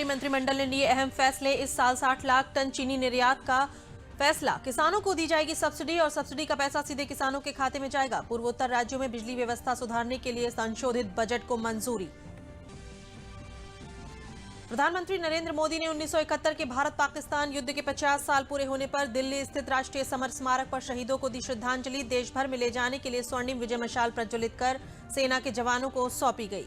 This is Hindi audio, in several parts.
केंद्रीय मंत्रिमंडल ने लिए अहम फैसले। इस साल 60 लाख टन चीनी निर्यात का फैसला। किसानों को दी जाएगी सब्सिडी और सब्सिडी का पैसा सीधे किसानों के खाते में जाएगा। पूर्वोत्तर राज्यों में बिजली व्यवस्था सुधारने के लिए संशोधित बजट को मंजूरी। प्रधानमंत्री नरेंद्र मोदी ने 1971 के भारत पाकिस्तान युद्ध के 50 साल पूरे होने पर दिल्ली स्थित राष्ट्रीय समर स्मारक पर शहीदों को दी श्रद्धांजलि। देश भर में ले जाने के लिए स्वर्णिम विजय मशाल प्रज्वलित कर सेना के जवानों को सौंपी गई।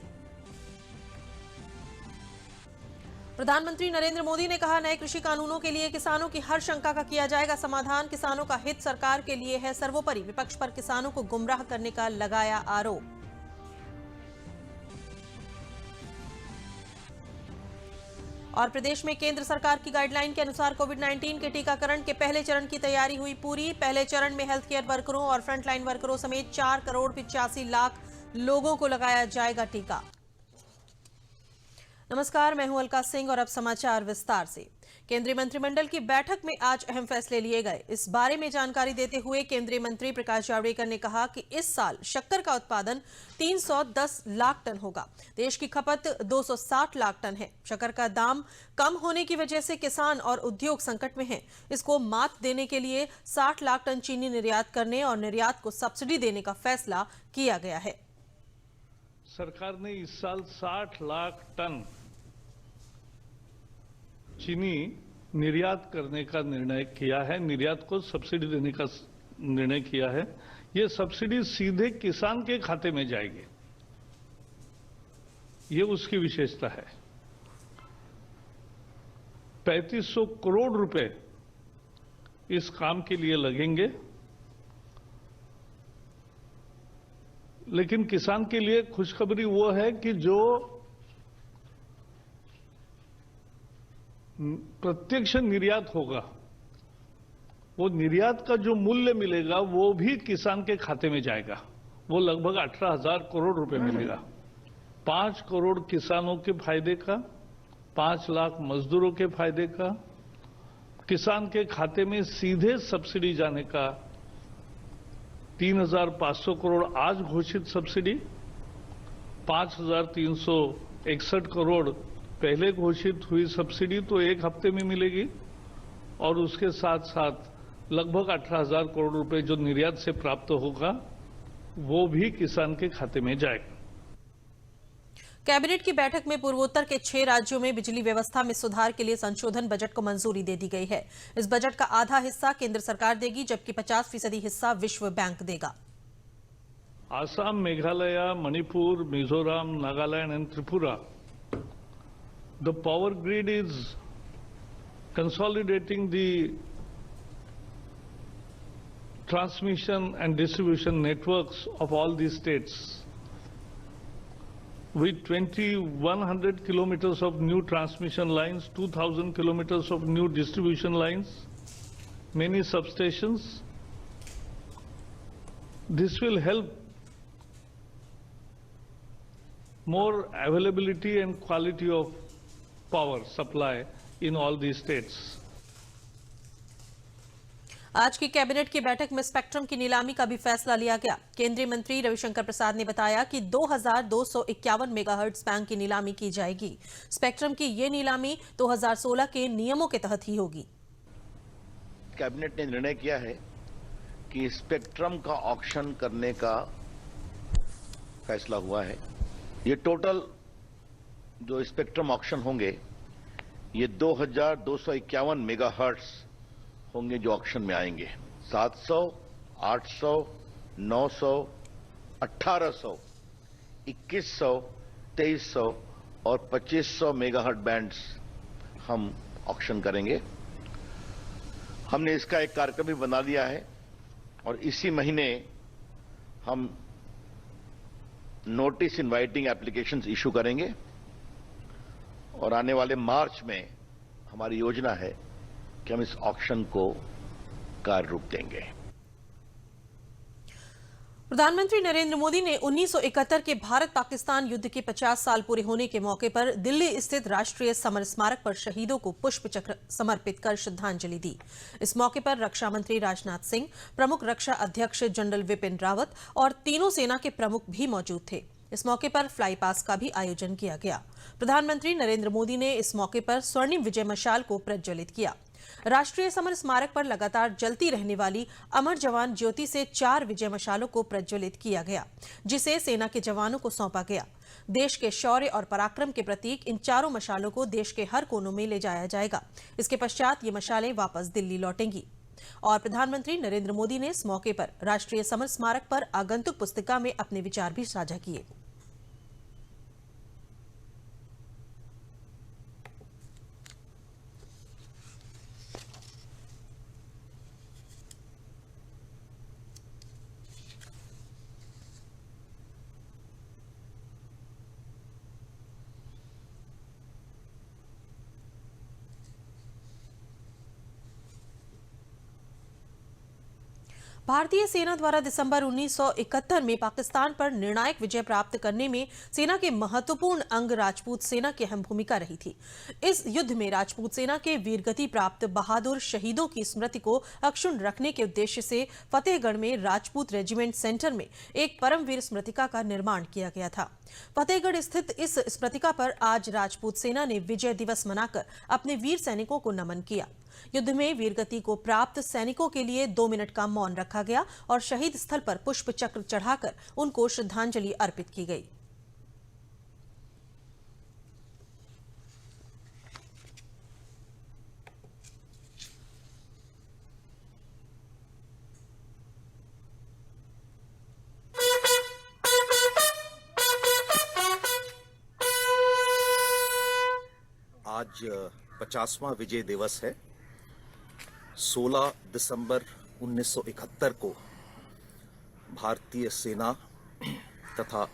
प्रधानमंत्री नरेंद्र मोदी ने कहा, नए कृषि कानूनों के लिए किसानों की हर शंका का किया जाएगा समाधान। किसानों का हित सरकार के लिए है सर्वोपरि। विपक्ष पर किसानों को गुमराह करने का लगाया आरोप। और प्रदेश में केंद्र सरकार की गाइडलाइन के अनुसार कोविड-19 के टीकाकरण के पहले चरण की तैयारी हुई पूरी। पहले चरण में हेल्थ केयर वर्करों और फ्रंटलाइन वर्करों समेत 4 करोड़ 85 लाख लोगों को लगाया जाएगा टीका। नमस्कार, मैं हूं अलका सिंह और अब समाचार विस्तार से। केंद्रीय मंत्रिमंडल की बैठक में आज अहम फैसले लिए गए। इस बारे में जानकारी देते हुए केंद्रीय मंत्री प्रकाश जावड़ेकर ने कहा कि इस साल शक्कर का उत्पादन 310 लाख टन होगा। देश की खपत 260 लाख टन है। शक्कर का दाम कम होने की वजह से किसान और उद्योग संकट में हैं। इसको मात देने के लिए 60 लाख टन चीनी निर्यात करने और निर्यात को सब्सिडी देने का फैसला किया गया है। सरकार ने इस साल 60 लाख टन चीनी निर्यात करने का निर्णय किया है, निर्यात को सब्सिडी देने का निर्णय किया है। ये सब्सिडी सीधे किसान के खाते में जाएगी, ये उसकी विशेषता है। 3500 करोड़ रुपए इस काम के लिए लगेंगे, लेकिन किसान के लिए खुशखबरी वो है कि जो प्रत्यक्ष निर्यात होगा, वो निर्यात का जो मूल्य मिलेगा वो भी किसान के खाते में जाएगा। वो लगभग 18,000 करोड़ रुपए मिलेगा। 5 करोड़ किसानों के फायदे का, 5 लाख मजदूरों के फायदे का, किसान के खाते में सीधे सब्सिडी जाने का 3,500 करोड़ आज घोषित सब्सिडी, 5,361 करोड़ पहले घोषित हुई सब्सिडी तो एक हफ्ते में मिलेगी, और उसके साथ साथ लगभग 18,000 करोड़ रुपए जो निर्यात से प्राप्त होगा वो भी किसान के खाते में जाएगा। कैबिनेट की बैठक में पूर्वोत्तर के 6 राज्यों में बिजली व्यवस्था में सुधार के लिए संशोधन बजट को मंजूरी दे दी गई है। इस बजट का आधा हिस्सा केंद्र सरकार देगी, जबकि 50% हिस्सा विश्व बैंक देगा। Assam, Meghalaya, Manipur, Mizoram, Nagaland and Tripura, the power grid is consolidating the transmission and distribution networks of all these states with 2,100 kilometers of new transmission lines, 2,000 kilometers of new distribution lines, many substations. This will help more availability and quality of power supply in all these states. आज की कैबिनेट की बैठक में स्पेक्ट्रम की नीलामी का भी फैसला लिया गया। केंद्रीय मंत्री रविशंकर प्रसाद ने बताया कि 2251 मेगाहर्ट्ज बैंड की नीलामी की जाएगी। स्पेक्ट्रम की ये नीलामी 2016 के नियमों के तहत ही होगी। कैबिनेट ने निर्णय किया है कि स्पेक्ट्रम का ऑक्शन करने का फैसला हुआ है। ये टोटल जो स्पेक्ट्रम ऑक्शन होंगे ये 2251 मेगाहर्ट्ज होंगे जो ऑक्शन में आएंगे। 700, 800, 900, 1800, 2100, 2300 और 2500 मेगाहर्ट्ज बैंड्स हम ऑक्शन करेंगे। हमने इसका एक कार्यक्रम भी बना लिया है और इसी महीने हम नोटिस इनवाइटिंग एप्लीकेशंस इशू करेंगे और आने वाले मार्च में हमारी योजना है कि हम इस ऑक्शन को कार्य रूप देंगे। प्रधानमंत्री नरेंद्र मोदी ने 1971 के भारत पाकिस्तान युद्ध के 50 साल पूरे होने के मौके पर दिल्ली स्थित राष्ट्रीय समर स्मारक पर शहीदों को पुष्प चक्र समर्पित कर श्रद्धांजलि दी। इस मौके पर रक्षा मंत्री राजनाथ सिंह, प्रमुख रक्षा अध्यक्ष जनरल विपिन रावत और तीनों सेना के प्रमुख भी मौजूद थे। इस मौके पर फ्लाई पास का भी आयोजन किया गया। प्रधानमंत्री नरेंद्र मोदी ने इस मौके पर स्वर्णिम विजय मशाल को प्रज्वलित किया। राष्ट्रीय समर स्मारक पर लगातार जलती रहने वाली अमर जवान ज्योति से 4 विजय मशालों को प्रज्वलित किया गया, जिसे सेना के जवानों को सौंपा गया। देश के शौर्य और पराक्रम के प्रतीक इन चारों मशालों को देश के हर कोनों में ले जाया जाएगा। इसके पश्चात ये मशालें वापस दिल्ली लौटेंगी। और प्रधानमंत्री नरेंद्र मोदी ने इस मौके पर राष्ट्रीय समर स्मारक पर आगंतुक पुस्तिका में अपने विचार भी साझा किए। भारतीय सेना द्वारा दिसंबर 1971 में पाकिस्तान पर निर्णायक विजय प्राप्त करने में सेना के महत्वपूर्ण अंग राजपूत सेना की अहम भूमिका रही थी। इस युद्ध में राजपूत सेना के वीरगति प्राप्त बहादुर शहीदों की स्मृति को अक्षुण्ण रखने के उद्देश्य से फतेहगढ़ में राजपूत रेजिमेंट सेंटर में एक परमवीर स्मृतिका का निर्माण किया गया था। फतेहगढ़ स्थित इस स्मृतिका पर आज राजपूत सेना ने विजय दिवस मनाकर अपने वीर सैनिकों को नमन किया। युद्ध में वीरगति को प्राप्त सैनिकों के लिए 2 मिनट का मौन रखा गया और शहीद स्थल पर पुष्प चक्र चढ़ाकर उनको श्रद्धांजलि अर्पित की गई। आज 50वां विजय दिवस है। 16 दिसंबर 1971 को भारतीय सेना तथा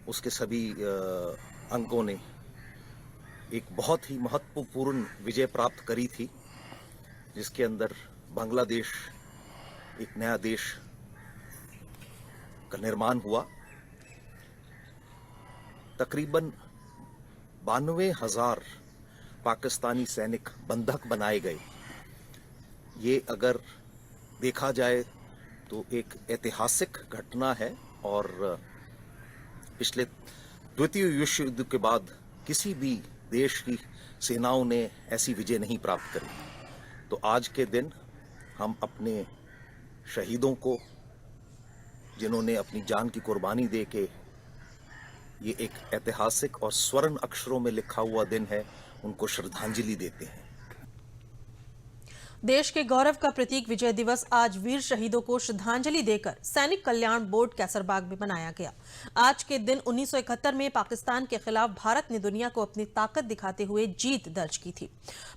उसके सभी अंगों ने एक बहुत ही महत्वपूर्ण विजय प्राप्त करी थी, जिसके अंदर बांग्लादेश एक नया देश का निर्माण हुआ। तकरीबन 92,000 पाकिस्तानी सैनिक बंधक बनाए गए। ये अगर देखा जाए तो एक ऐतिहासिक घटना है और पिछले द्वितीय विश्व युद्ध के बाद किसी भी देश की सेनाओं ने ऐसी विजय नहीं प्राप्त करी। तो आज के दिन हम अपने शहीदों को, जिन्होंने अपनी जान की कुर्बानी दे के ये एक ऐतिहासिक और स्वर्ण अक्षरों में लिखा हुआ दिन है, उनको श्रद्धांजलि देते हैं। देश के गौरव का प्रतीक विजय दिवस आज वीर शहीदों को श्रद्धांजलि देकर सैनिक कल्याण बोर्ड कैसरबाग में मनाया गया। आज के दिन 1971 में पाकिस्तान के खिलाफ भारत ने दुनिया को अपनी ताकत दिखाते हुए जीत दर्ज की थी।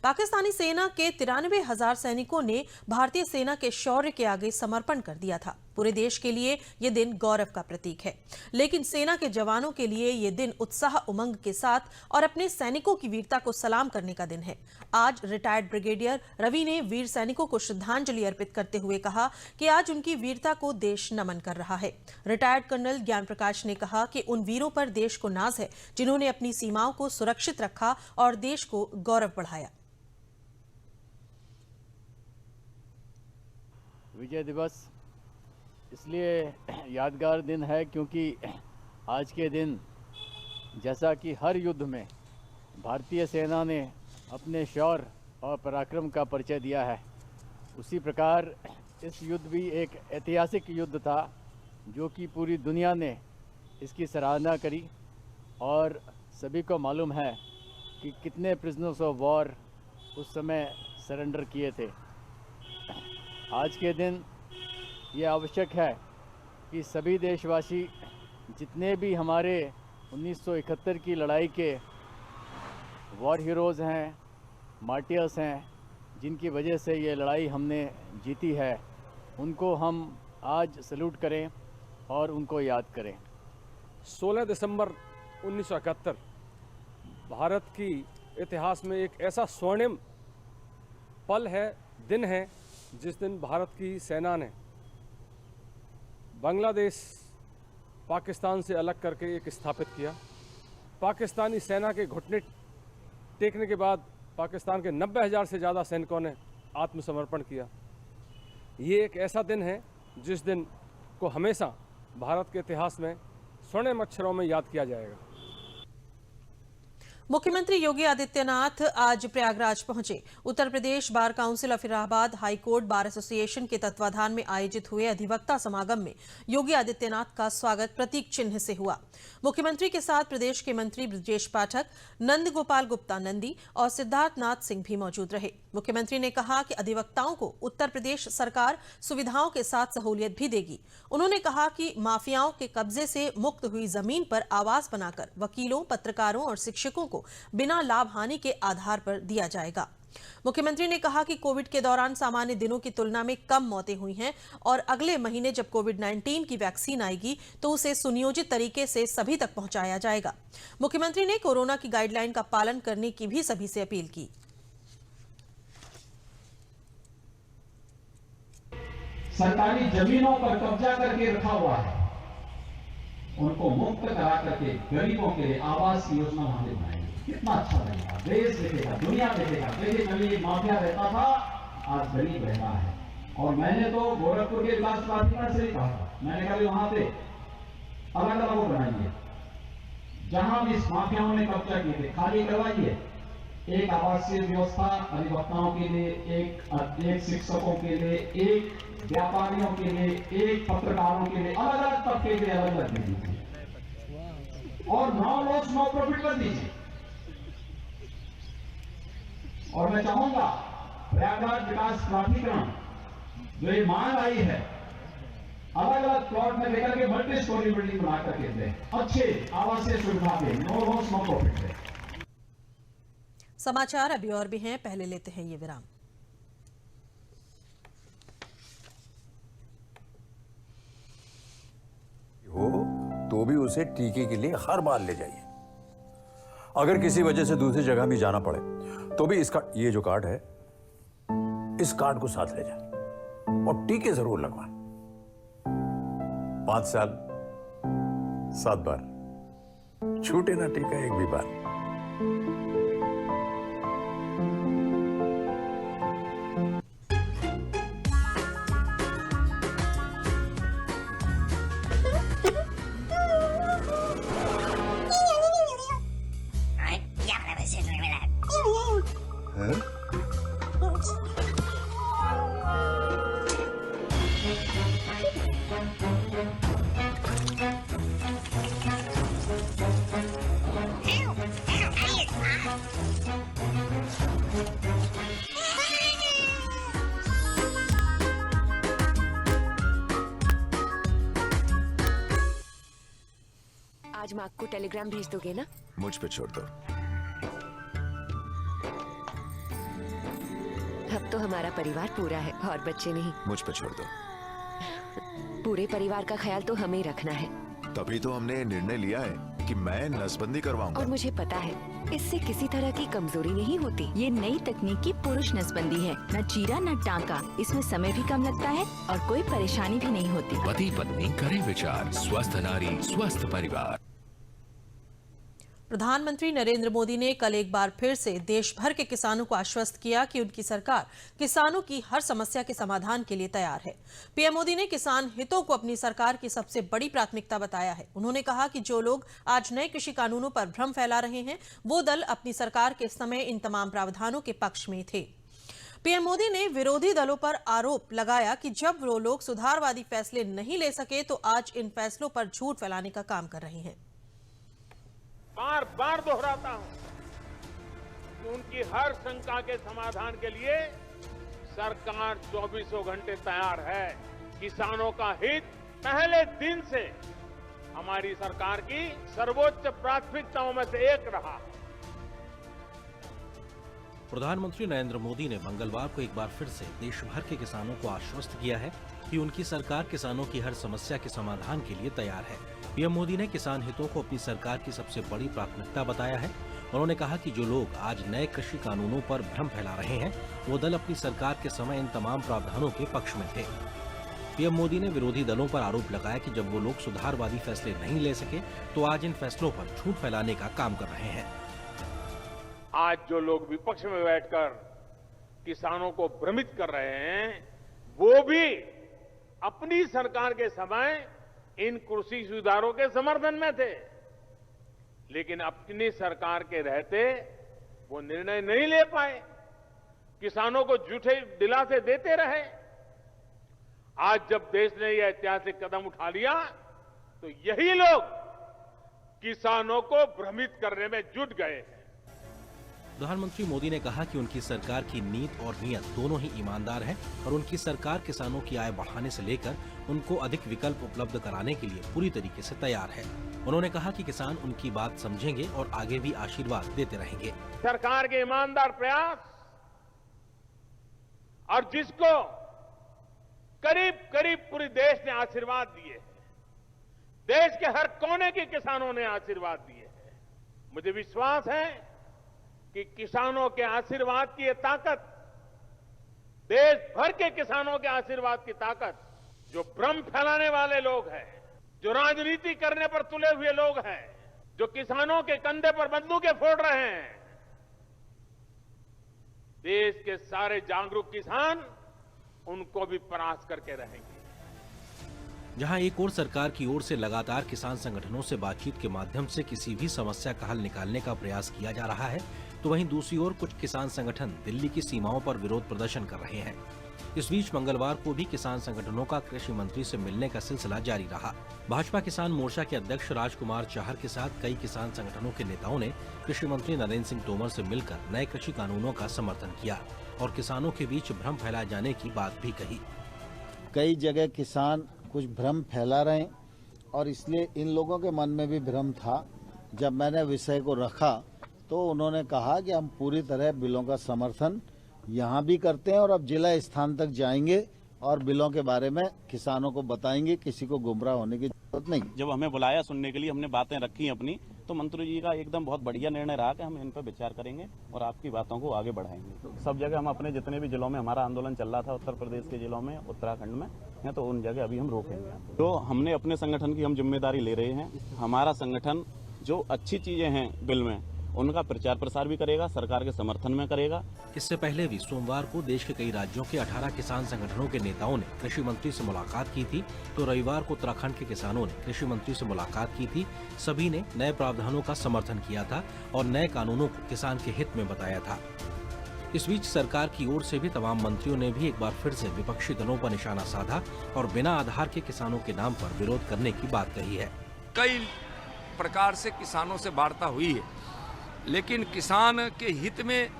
पाकिस्तानी सेना के 93,000 सैनिकों ने भारतीय सेना के शौर्य के आगे समर्पण कर दिया था। पूरे देश के लिए यह दिन गौरव का प्रतीक है, लेकिन सेना के जवानों के लिए यह दिन उत्साह उमंग के साथ और अपने सैनिकों की वीरता को सलाम करने का दिन है। आज रिटायर्ड ब्रिगेडियर रवि ने वीर सैनिकों को श्रद्धांजलि अर्पित करते हुए कहा कि आज उनकी वीरता को देश नमन कर रहा है। रिटायर्ड कर्नल ज्ञान प्रकाश ने कहा कि उन वीरों पर देश को नाज है, जिन्होंने अपनी सीमाओं को सुरक्षित रखा और देश को गौरव बढ़ाया। विजय दिवस इसलिए यादगार दिन है क्योंकि आज के दिन, जैसा कि हर युद्ध में भारतीय सेना ने अपने शौर्य और पराक्रम का परिचय दिया है, उसी प्रकार इस युद्ध भी एक ऐतिहासिक युद्ध था, जो कि पूरी दुनिया ने इसकी सराहना करी और सभी को मालूम है कि कितने प्रिजनर्स ऑफ वॉर उस समय सरेंडर किए थे। आज के दिन ये आवश्यक है कि सभी देशवासी, जितने भी हमारे 1971 की लड़ाई के वॉर हीरोज़ हैं, मार्टियर्स हैं, जिनकी वजह से ये लड़ाई हमने जीती है, उनको हम आज सल्यूट करें और उनको याद करें। 16 दिसंबर 1971 भारत की इतिहास में एक ऐसा स्वर्णिम पल है, दिन है, जिस दिन भारत की सेना ने बांग्लादेश पाकिस्तान से अलग करके एक स्थापित किया। पाकिस्तानी सेना के घुटने टेकने के बाद पाकिस्तान के 90,000 से ज़्यादा सैनिकों ने आत्मसमर्पण किया। ये एक ऐसा दिन है जिस दिन को हमेशा भारत के इतिहास में स्वर्णिम अक्षरों में याद किया जाएगा। मुख्यमंत्री योगी आदित्यनाथ आज प्रयागराज पहुंचे। Uttar Pradesh bar council of Allahabad high court bar association के तत्वाधान में आयोजित हुए अधिवक्ता समागम में योगी आदित्यनाथ का स्वागत प्रतीक चिन्ह से हुआ। मुख्यमंत्री के साथ प्रदेश के मंत्री ब्रजेश पाठक, नंद गोपाल गुप्ता नंदी और सिद्धार्थ नाथ सिंह भी मौजूद रहे। मुख्यमंत्री ने कहा कि अधिवक्ताओं को उत्तर प्रदेश सरकार सुविधाओं के साथ सहूलियत भी देगी। उन्होंने कहा कि माफियाओं के कब्जे से मुक्त हुई जमीन पर आवास बनाकर वकीलों, पत्रकारों और शिक्षकों को बिना लाभ हानि के आधार पर दिया जाएगा। मुख्यमंत्री ने कहा कि कोविड के दौरान सामान्य दिनों की तुलना में कम मौतें हुई हैं और अगले महीने जब कोविड-19 की वैक्सीन आएगी तो उसे सुनियोजित तरीके से सभी तक पहुंचाया जाएगा। मुख्यमंत्री ने कोरोना की गाइडलाइन का पालन करने की भी सभी से अपील की। सरकारी जमीनों पर कब्जा करके रखा हुआ है, उनको मुक्त करा करके गरीबों के लिए आवास की योजना हमने बनाई। कितना अच्छा लगेगा, देश देखेगा, दुनिया देखेगा। देखिए पहले माफिया रहता था, आज गरीब रह रहा है। और मैंने तो गोरखपुर के विकास प्राधिकरण से ही कहा था, मैंने कहा वहां पे अलग अलग वो बनाइए, जहां भी इस माफियाओं ने कब्जा किए थे खाली करवाइए। एक आवासीय व्यवस्था अधिवक्ताओं के लिए, एक शिक्षकों के लिए, एक व्यापारियों के लिए, एक पत्रकारों के लिए, अलग अलग तबके के लिए अलग अलग दे दीजिए और नो लॉस नो प्रॉफिट कर दीजिए। और मैं चाहूंगा प्रयागराज विकास प्राधिकरण जो ये मांग आई है, अलग अलग प्लॉट में लेकर के मल्टी स्टोरी बिल्डिंग बना करके दे, अच्छे आवासीय सुविधा दे, नो लॉस नो प्रॉफिट दे। समाचार अभी और भी हैं, पहले लेते हैं ये विराम। हो तो भी उसे टीके के लिए हर बार ले जाइए। अगर किसी वजह से दूसरी जगह भी जाना पड़े तो भी इसका ये जो कार्ड है, इस कार्ड को साथ ले जाए और टीके जरूर लगवाएं। 5 साल 7 बार, छूटे ना टीका एक भी बार। आज मार्क को टेलीग्राम भेज दोगे ना? मुझ पे छोड़ दो। अब तो हमारा परिवार पूरा है और बच्चे नहीं। मुझ पे छोड़ दो। पूरे परिवार का ख्याल तो हमें रखना है। तभी तो हमने निर्णय लिया है कि मैं नसबंदी करवाऊंगा। और मुझे पता है इससे किसी तरह की कमजोरी नहीं होती। ये नई तकनीक की पुरुष नसबंदी है, न चीरा न टांका। इसमें समय भी कम लगता है और कोई परेशानी भी नहीं होती। पति पत्नी करें विचार, स्वस्थ नारी स्वस्थ परिवार। प्रधानमंत्री नरेंद्र मोदी ने कल एक बार फिर से देश भर के किसानों को आश्वस्त किया कि उनकी सरकार किसानों की हर समस्या के समाधान के लिए तैयार है। पीएम मोदी ने किसान हितों को अपनी सरकार की सबसे बड़ी प्राथमिकता बताया है। उन्होंने कहा कि जो लोग आज नए कृषि कानूनों पर भ्रम फैला रहे हैं, वो दल अपनी सरकार के समय इन तमाम प्रावधानों के पक्ष में थे। पीएम मोदी ने विरोधी दलों पर आरोप लगाया कि जब वो लोग सुधारवादी फैसले नहीं ले सके तो आज इन फैसलों पर झूठ फैलाने का काम कर रहे हैं। बार बार दोहराता हूं कि उनकी हर शंका के समाधान के लिए सरकार 24 घंटे तैयार है। किसानों का हित पहले दिन से हमारी सरकार की सर्वोच्च प्राथमिकताओं में से एक रहा। प्रधानमंत्री नरेंद्र मोदी ने मंगलवार को एक बार फिर से देश भर के किसानों को आश्वस्त किया है कि उनकी सरकार किसानों की हर समस्या के समाधान के लिए तैयार है। पीएम मोदी ने किसान हितों को अपनी सरकार की सबसे बड़ी प्राथमिकता बताया है। उन्होंने कहा कि जो लोग आज नए कृषि कानूनों पर भ्रम फैला रहे हैं, वो दल अपनी सरकार के समय इन तमाम प्रावधानों के पक्ष में थे। पीएम मोदी ने विरोधी दलों पर आरोप लगाया कि जब वो लोग सुधारवादी फैसले नहीं ले सके तो आज इन फैसलों पर झूठ फैलाने का काम कर रहे हैं। आज जो लोग विपक्ष में बैठकर किसानों को भ्रमित कर रहे हैं, वो भी अपनी सरकार के समय इन कृषि सुधारों के समर्थन में थे, लेकिन अपनी सरकार के रहते वो निर्णय नहीं ले पाए, किसानों को झूठे दिलासे देते रहे। आज जब देश ने यह ऐतिहासिक कदम उठा लिया तो यही लोग किसानों को भ्रमित करने में जुट गए हैं। प्रधानमंत्री मोदी ने कहा कि उनकी सरकार की नीति और नीयत दोनों ही ईमानदार है और उनकी सरकार किसानों की आय बढ़ाने से लेकर उनको अधिक विकल्प उपलब्ध कराने के लिए पूरी तरीके से तैयार है। उन्होंने कहा कि किसान उनकी बात समझेंगे और आगे भी आशीर्वाद देते रहेंगे। सरकार के ईमानदार प्रयास और जिसको करीब करीब पूरे देश ने आशीर्वाद दिए हैं, देश के हर कोने के किसानों ने आशीर्वाद दिए हैं। मुझे विश्वास है कि किसानों के आशीर्वाद की ये ताकत, देश भर के किसानों के आशीर्वाद की ताकत, जो भ्रम फैलाने वाले लोग हैं, जो राजनीति करने पर तुले हुए लोग हैं, जो किसानों के कंधे पर बंदूकें फोड़ रहे हैं, देश के सारे जागरूक किसान उनको भी परास्त करके रहेंगे। जहां एक ओर सरकार की ओर से लगातार किसान संगठनों से बातचीत के माध्यम से किसी भी समस्या का हल निकालने का प्रयास किया जा रहा है, तो वहीं दूसरी ओर कुछ किसान संगठन दिल्ली की सीमाओं पर विरोध प्रदर्शन कर रहे हैं। इस बीच मंगलवार को भी किसान संगठनों का कृषि मंत्री से मिलने का सिलसिला जारी रहा। भाजपा किसान मोर्चा के अध्यक्ष राजकुमार चाहर के साथ कई किसान संगठनों के नेताओं ने कृषि मंत्री नरेंद्र सिंह तोमर से मिलकर नए कृषि कानूनों का समर्थन किया और किसानों के बीच भ्रम फैलाए जाने की बात भी कही। कई जगह किसान कुछ भ्रम फैला रहे हैं और इसलिए इन लोगों के मन में भी भ्रम था। जब मैंने विषय को रखा तो उन्होंने कहा कि हम पूरी तरह बिलों का समर्थन यहाँ भी करते हैं और अब जिला स्थान तक जाएंगे और बिलों के बारे में किसानों को बताएंगे, किसी को गुमराह होने की जरूरत नहीं। जब हमें बुलाया सुनने के लिए, हमने बातें रखी अपनी, तो मंत्री जी का एकदम बहुत बढ़िया निर्णय रहा कि हम इन पर विचार करेंगे और आपकी बातों को आगे बढ़ाएंगे। सब जगह हम अपने जितने भी जिलों में हमारा आंदोलन चल रहा था, उत्तर प्रदेश के जिलों में, उत्तराखंड में, या तो उन जगह अभी हम रोकेंगे। तो हमने अपने संगठन की हम जिम्मेदारी ले रहे हैं। हमारा संगठन जो अच्छी चीजें हैं बिल में उनका प्रचार प्रसार भी करेगा, सरकार के समर्थन में करेगा। इससे पहले भी सोमवार को देश के कई राज्यों के 18 किसान संगठनों के नेताओं ने कृषि मंत्री से मुलाकात की थी, तो रविवार को उत्तराखंड के किसानों ने कृषि मंत्री से मुलाकात की थी। सभी ने नए प्रावधानों का समर्थन किया था और नए कानूनों को किसान के हित में बताया था। इस बीच सरकार की ओर से भी तमाम मंत्रियों ने भी एक बार फिर से विपक्षी दलों पर निशाना साधा और बिना आधार के किसानों के नाम पर विरोध करने की बात कही है। कई प्रकार से किसानों से वार्ता हुई है, लेकिन किसान के हित में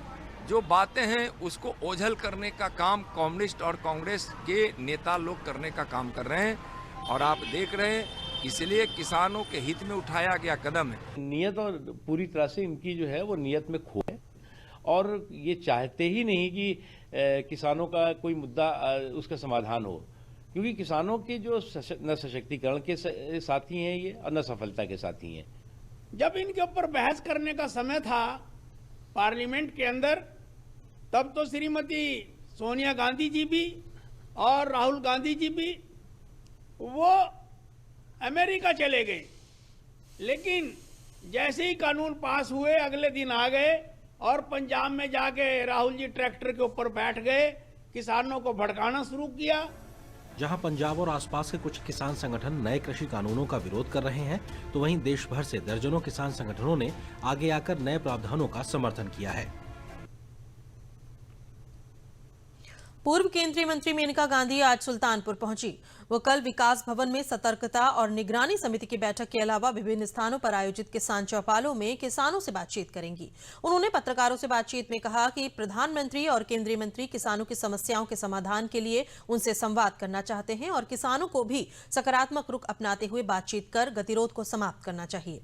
जो बातें हैं उसको ओझल करने का काम कम्युनिस्ट और कांग्रेस के नेता लोग करने का काम कर रहे हैं और आप देख रहे हैं, इसलिए किसानों के हित में उठाया गया कदम है। नियत और पूरी तरह से इनकी जो है वो नियत में खो है और ये चाहते ही नहीं कि किसानों का कोई मुद्दा उसका समाधान हो, क्योंकि किसानों के जो न सशक्तिकरण के साथी हैं ये और न सफलता के साथी हैं। जब इनके ऊपर बहस करने का समय था पार्लियामेंट के अंदर, तब तो श्रीमती सोनिया गांधी जी भी और राहुल गांधी जी भी वो अमेरिका चले गए, लेकिन जैसे ही कानून पास हुए अगले दिन आ गए और पंजाब में जाके राहुल जी ट्रैक्टर के ऊपर बैठ गए, किसानों को भड़काना शुरू किया। जहां पंजाब और आसपास के कुछ किसान संगठन नए कृषि कानूनों का विरोध कर रहे हैं, तो वहीं देश भर से दर्जनों किसान संगठनों ने आगे आकर नए प्रावधानों का समर्थन किया है। पूर्व केंद्रीय मंत्री मेनका गांधी आज सुल्तानपुर पहुंची। वो कल विकास भवन में सतर्कता और निगरानी समिति की बैठक के अलावा विभिन्न स्थानों पर आयोजित किसान चौपालों में किसानों से बातचीत करेंगी। उन्होंने पत्रकारों से बातचीत में कहा कि प्रधानमंत्री और केंद्रीय मंत्री किसानों की समस्याओं के समाधान के लिए उनसे संवाद करना चाहते हैं और किसानों को भी सकारात्मक रुख अपनाते हुए बातचीत कर गतिरोध को समाप्त करना चाहिए।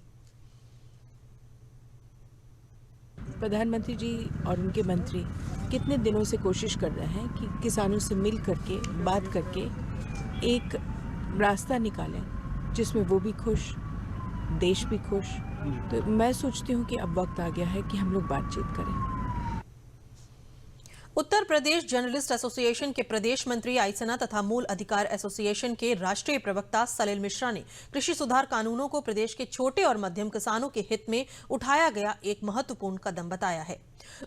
प्रधानमंत्री जी और उनके मंत्री कितने दिनों से कोशिश कर रहे हैं कि किसानों से मिल करके बात करके एक रास्ता निकालें जिसमें वो भी खुश, देश भी खुश। तो मैं सोचती हूँ कि अब वक्त आ गया है कि हम लोग बातचीत करें। उत्तर प्रदेश जर्नलिस्ट एसोसिएशन के प्रदेश मंत्री आइसना तथा मूल अधिकार एसोसिएशन के राष्ट्रीय प्रवक्ता सलिल मिश्रा ने कृषि सुधार कानूनों को प्रदेश के छोटे और मध्यम किसानों के हित में उठाया गया एक महत्वपूर्ण कदम बताया है।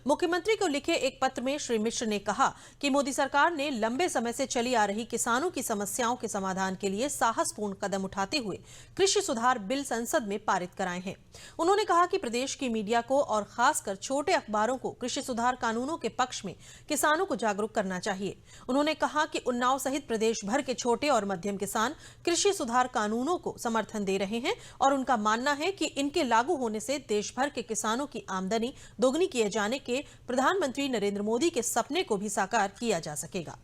मुख्यमंत्री को लिखे एक पत्र में श्री मिश्र ने कहा कि मोदी सरकार ने लंबे समय से चली आ रही किसानों की समस्याओं के समाधान के लिए साहसपूर्ण कदम उठाते हुए कृषि सुधार बिल संसद में पारित कराए हैं। उन्होंने कहा कि प्रदेश की मीडिया को और खासकर छोटे अखबारों को कृषि सुधार कानूनों के पक्ष में किसानों को जागरूक करना चाहिए। उन्होंने कहा कि उन्नाव सहित प्रदेश भर के छोटे और मध्यम किसान कृषि सुधार कानूनों को समर्थन दे रहे हैं और उनका मानना है कि इनके लागू होने से देश भर के किसानों की आमदनी दोगुनी किए जाने के प्रधानमंत्री नरेंद्र मोदी के सपने को भी साकार किया जा सकेगा।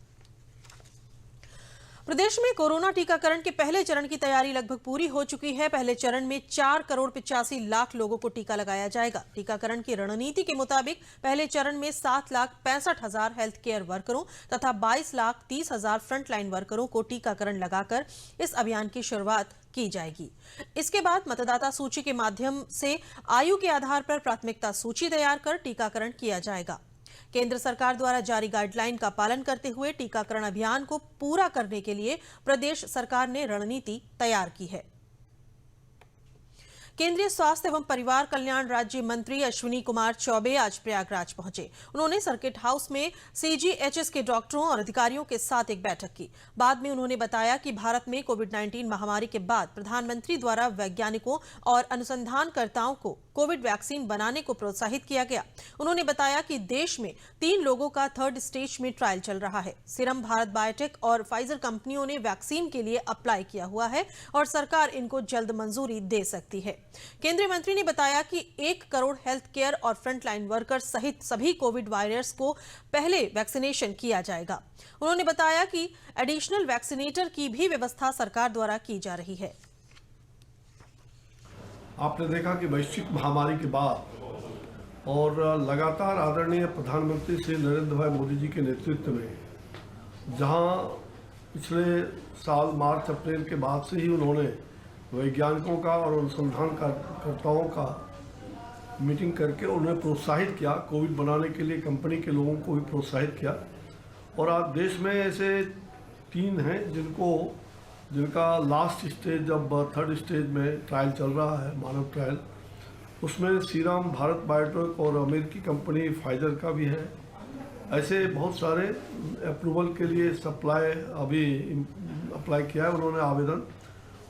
प्रदेश में कोरोना टीकाकरण के पहले चरण की तैयारी लगभग पूरी हो चुकी है। पहले चरण में 4,85,00,000 लोगों को टीका लगाया जाएगा। टीकाकरण की रणनीति के मुताबिक पहले चरण में 7,65,000 हेल्थ केयर वर्करों तथा 22,30,000 फ्रंटलाइन वर्करों को टीकाकरण लगाकर इस अभियान की शुरुआत की जाएगी। इसके बाद मतदाता सूची के माध्यम से आयु के आधार पर प्राथमिकता सूची तैयार कर टीकाकरण किया जाएगा। केंद्र सरकार द्वारा जारी गाइडलाइन का पालन करते हुए टीकाकरण अभियान को पूरा करने के लिए प्रदेश सरकार ने रणनीति तैयार की है। केंद्रीय स्वास्थ्य एवं परिवार कल्याण राज्य मंत्री अश्विनी कुमार चौबे आज प्रयागराज पहुंचे। उन्होंने सर्किट हाउस में सीजीएचएस के डॉक्टरों और अधिकारियों के साथ एक बैठक की। बाद में उन्होंने बताया कि भारत में कोविड-19 महामारी के बाद प्रधानमंत्री द्वारा वैज्ञानिकों और अनुसंधानकर्ताओं को कोविड वैक्सीन बनाने को प्रोत्साहित किया गया। उन्होंने बताया कि देश में 3 लोगों का 3rd स्टेज में ट्रायल चल रहा है। सीरम भारत बायोटेक और फाइजर कंपनियों ने वैक्सीन के लिए अप्लाई किया हुआ है और सरकार इनको जल्द मंजूरी दे सकती है। केंद्रीय मंत्री ने बताया कि 1 करोड़ हेल्थ केयर और फ्रंटलाइन वर्कर्स सहित सभी कोविड वॉरियर्स को पहले वैक्सीनेशन किया जाएगा। उन्होंने बताया कि एडिशनल वैक्सीनेटर की भी व्यवस्था सरकार द्वारा की जा रही है। आपने देखा कि वैश्विक महामारी के बाद और लगातार आदरणीय प्रधानमंत्री श्री नरेंद्र भाई मोदी जी के नेतृत्व में, जहां पिछले साल मार्च अप्रैल के बाद से ही उन्होंने वैज्ञानिकों का और अनुसंधानकर्ताओं का मीटिंग करके उन्हें प्रोत्साहित किया, कोविड बनाने के लिए कंपनी के लोगों को भी प्रोत्साहित किया। और आज देश में ऐसे 3 हैं जिनका लास्ट स्टेज, जब 3rd स्टेज में ट्रायल चल रहा है, मानव ट्रायल, उसमें सीरम भारत बायोटेक और अमेरिकी कंपनी फाइजर का भी है। ऐसे बहुत सारे अप्रूवल के लिए अभी अप्लाई किया है उन्होंने आवेदन,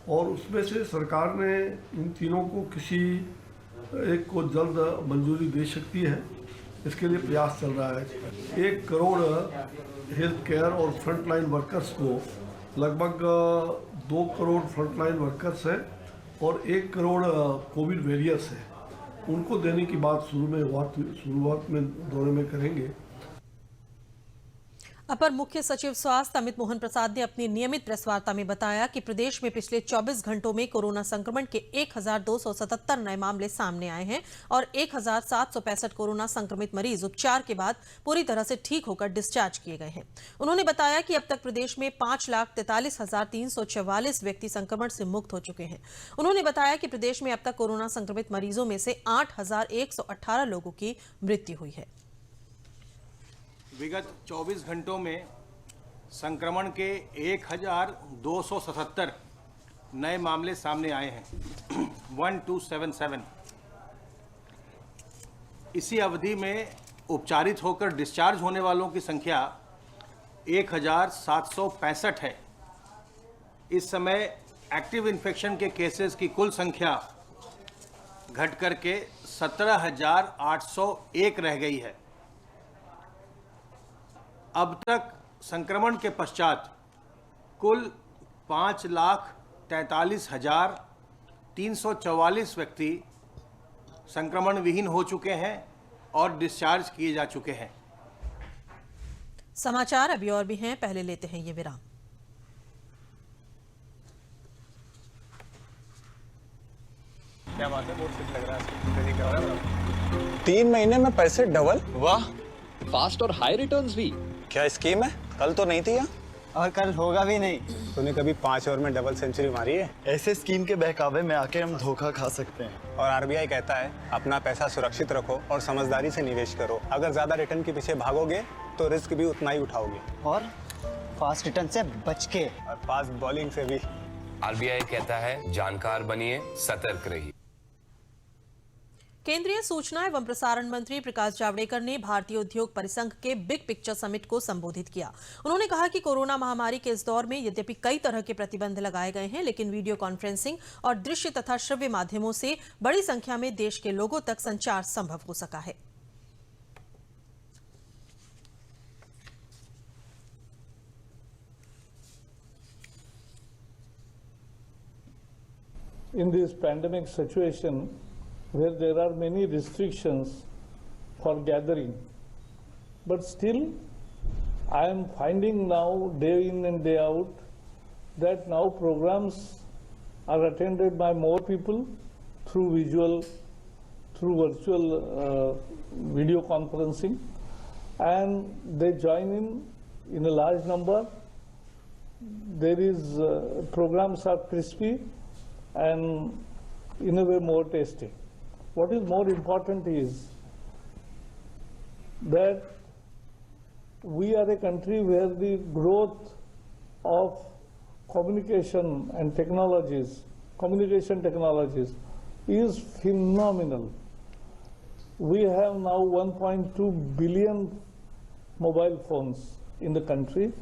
और उसमें से सरकार ने इन तीनों को किसी एक को जल्द मंजूरी दे सकती है। इसके लिए प्रयास चल रहा है। 1 करोड़ हेल्थ केयर और फ्रंटलाइन वर्कर्स को, लगभग 2 करोड़ फ्रंटलाइन वर्कर्स हैं और 1 करोड़ कोविड वॉरियर्स हैं, उनको देने की बात शुरुआत में दौरे में करेंगे। अपर मुख्य सचिव स्वास्थ्य अमित मोहन प्रसाद ने अपनी नियमित प्रेस वार्ता में बताया कि प्रदेश में पिछले 24 घंटों में कोरोना संक्रमण के 1,277 नए मामले सामने आए हैं और 1,765 कोरोना संक्रमित मरीज उपचार के बाद पूरी तरह से ठीक होकर डिस्चार्ज किए गए हैं। उन्होंने बताया कि अब तक प्रदेश में 5,43,344 व्यक्ति संक्रमण से मुक्त हो चुके हैं। उन्होंने बताया कि प्रदेश में अब तक कोरोना संक्रमित मरीजों में से 8,118 लोगों की मृत्यु हुई है। विगत 24 घंटों में संक्रमण के 1,277 नए मामले सामने आए हैं, 1277। इसी अवधि में उपचारित होकर डिस्चार्ज होने वालों की संख्या 1,765 है। इस समय एक्टिव इन्फेक्शन के केसेस की कुल संख्या घट करके 17,801 रह गई है। अब तक संक्रमण के पश्चात कुल 5,43,344 व्यक्ति संक्रमण विहीन हो चुके हैं और डिस्चार्ज किए जा चुके हैं। समाचार अभी और भी हैं, पहले लेते हैं ये विराम। क्या बात है, बहुत ठीक लग रहा है। 3 महीने में पैसे डबल, वाह, फास्ट और हाई रिटर्न्स भी। क्या स्कीम है? कल तो नहीं थी यहाँ, और कल होगा भी नहीं। तूने कभी 5 ओवर में डबल सेंचुरी मारी है? ऐसे स्कीम के बहकावे में आके हम धोखा खा सकते हैं। और आरबीआई कहता है अपना पैसा सुरक्षित रखो और समझदारी से निवेश करो। अगर ज्यादा रिटर्न के पीछे भागोगे तो रिस्क भी उतना ही उठाओगे, और फास्ट रिटर्न से बच के, और फास्ट बॉलिंग से भी। आरबीआई कहता है जानकार बनिए, सतर्क रहिए। केंद्रीय सूचना एवं प्रसारण मंत्री प्रकाश जावड़ेकर ने भारतीय उद्योग परिसंघ के बिग पिक्चर समिट को संबोधित किया। उन्होंने कहा कि कोरोना महामारी के इस दौर में यद्यपि कई तरह के प्रतिबंध लगाए गए हैं, लेकिन वीडियो कॉन्फ्रेंसिंग और दृश्य तथा श्रव्य माध्यमों से बड़ी संख्या में देश के लोगों तक संचार संभव हो सका है। In this pandemic situation, where there are many restrictions for gathering, but still I am finding now, day in and day out, that now programs are attended by more people through virtual video conferencing, and they join in a large number. There is programs are crispy and in a way more tasty. What is more important is that we are a country where the growth of communication technologies is phenomenal. We have now 1.2 billion mobile phones in the country.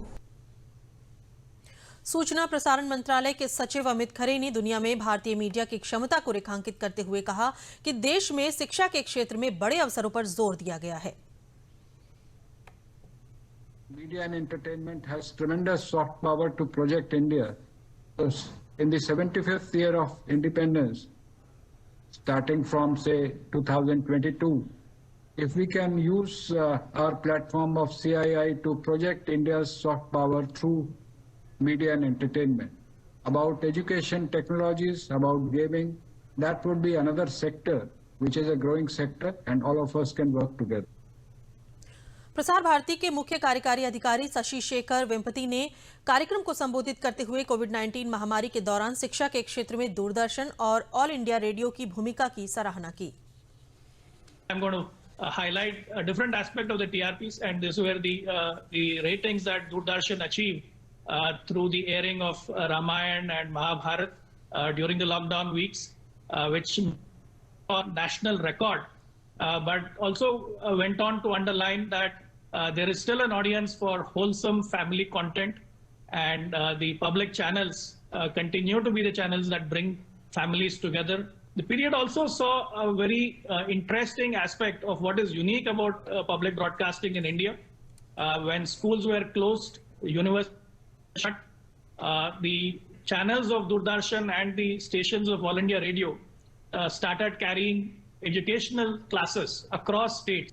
सूचना प्रसारण मंत्रालय के सचिव अमित खरे ने दुनिया में भारतीय मीडिया की क्षमता को रेखांकित करते हुए कहा कि देश में शिक्षा के क्षेत्र में बड़े अवसरों पर जोर दिया गया है। Media and entertainment has tremendous soft power to project India. In the 75th year of independence, starting from say 2022, if we can use our platform of CII to project India's soft power through media and entertainment, about education technologies, about gaming, that would be another sector which is a growing sector, and all of us can work together. Prasar Bharati के मुख्य कार्यकारी अधिकारी शशि शेखर वेम्पति ने कार्यक्रम को संबोधित करते हुए कोविड-19 महामारी के दौरान शिक्षा के क्षेत्र में दूरदर्शन और ऑल इंडिया रेडियो की भूमिका की सराहना की। I'm going to highlight a different aspect of the TRPs, and this were the ratings that Doordarshan achieved through the airing of Ramayana and Mahabharata during the lockdown weeks, which a national record, but also went on to underline that there is still an audience for wholesome family content, and the public channels continue to be the channels that bring families together. The period also saw a very interesting aspect of what is unique about public broadcasting in India. When schools were closed, universities shut, the channels of Doordarshan and the stations of All India Radio started carrying educational classes across states.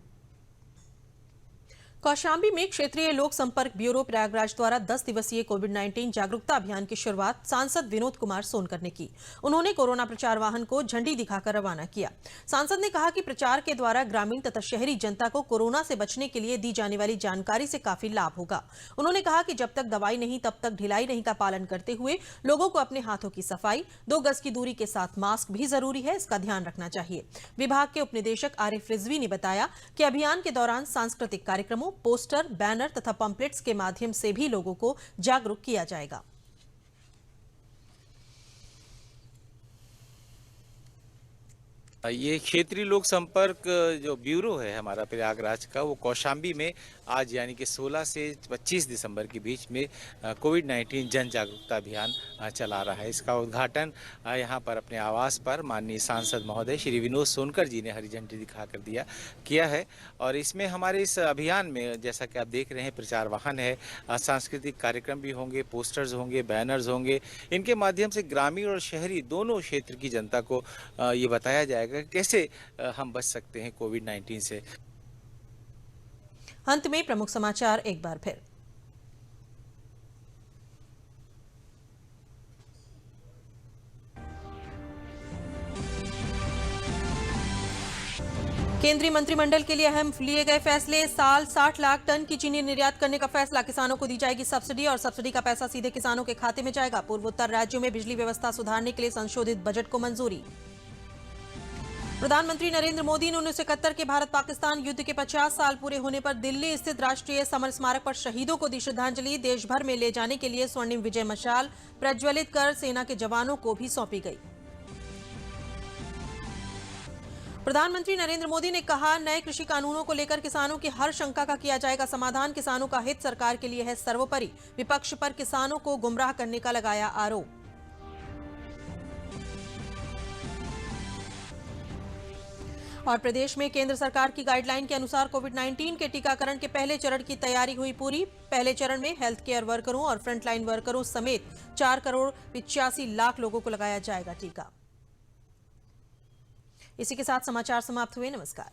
Kaushambi में क्षेत्रीय लोक संपर्क ब्यूरो प्रयागराज द्वारा 10 दिवसीय कोविड-19 जागरूकता अभियान की शुरुआत सांसद विनोद कुमार सोनकर ने की। उन्होंने कोरोना प्रचार वाहन को झंडी दिखाकर रवाना किया। सांसद ने कहा कि प्रचार के द्वारा ग्रामीण तथा शहरी जनता को कोरोना से बचने के लिए दी जाने वाली जानकारी से काफी लाभ होगा। उन्होंने कहा कि जब तक दवाई नहीं तब तक ढिलाई नहीं का पालन करते हुए लोगों को अपने हाथों की सफाई, 2 गज की दूरी के साथ मास्क भी जरूरी है, इसका ध्यान रखना चाहिए। विभाग के उपनिदेशक आरिफ रिजवी ने बताया कि अभियान के दौरान सांस्कृतिक कार्यक्रमों, पोस्टर, बैनर तथा पंपलेट्स के माध्यम से भी लोगों को जागरूक किया जाएगा। ये क्षेत्रीय लोक संपर्क जो ब्यूरो है हमारा प्रयागराज का, वो कौशाम्बी में आज यानी कि 16 से 25 दिसंबर के बीच में कोविड-19 जन जागरूकता अभियान चला रहा है। इसका उद्घाटन यहाँ पर अपने आवास पर माननीय सांसद महोदय श्री विनोद सोनकर जी ने हरी झंडी दिखाकर किया है। और इसमें हमारे इस अभियान में जैसा कि आप देख रहे हैं, प्रचार वाहन है, सांस्कृतिक कार्यक्रम भी होंगे, पोस्टर्स होंगे, बैनर्स होंगे। इनके माध्यम से ग्रामीण और शहरी दोनों क्षेत्र की जनता को ये बताया जाएगा कैसे हम बच सकते हैं कोविड-19 से। अंत में प्रमुख समाचार एक बार फिर। केंद्रीय मंत्रिमंडल के लिए अहम लिए गए फैसले। साल 60 लाख टन की चीनी निर्यात करने का फैसला। किसानों को दी जाएगी सब्सिडी और सब्सिडी का पैसा सीधे किसानों के खाते में जाएगा। पूर्वोत्तर राज्यों में बिजली व्यवस्था सुधारने के लिए संशोधित बजट को मंजूरी। प्रधानमंत्री नरेंद्र मोदी ने 1971 के भारत पाकिस्तान युद्ध के 50 साल पूरे होने पर दिल्ली स्थित राष्ट्रीय समर स्मारक पर शहीदों को दी श्रद्धांजलि। देश भर में ले जाने के लिए स्वर्णिम विजय मशाल प्रज्वलित कर सेना के जवानों को भी सौंपी गई। प्रधानमंत्री नरेंद्र मोदी ने कहा, नए कृषि कानूनों को लेकर किसानों की हर शंका का किया जाएगा समाधान। किसानों का हित सरकार के लिए है सर्वोपरि। विपक्ष पर किसानों को गुमराह करने का लगाया आरोप। और प्रदेश में केंद्र सरकार की गाइडलाइन के अनुसार कोविड-19 के टीकाकरण के पहले चरण की तैयारी हुई पूरी। पहले चरण में हेल्थ केयर वर्करों और फ्रंटलाइन वर्करों समेत 4 करोड़ 85 लाख लोगों को लगाया जाएगा टीका। इसी के साथ समाचार समाप्त हुए। नमस्कार।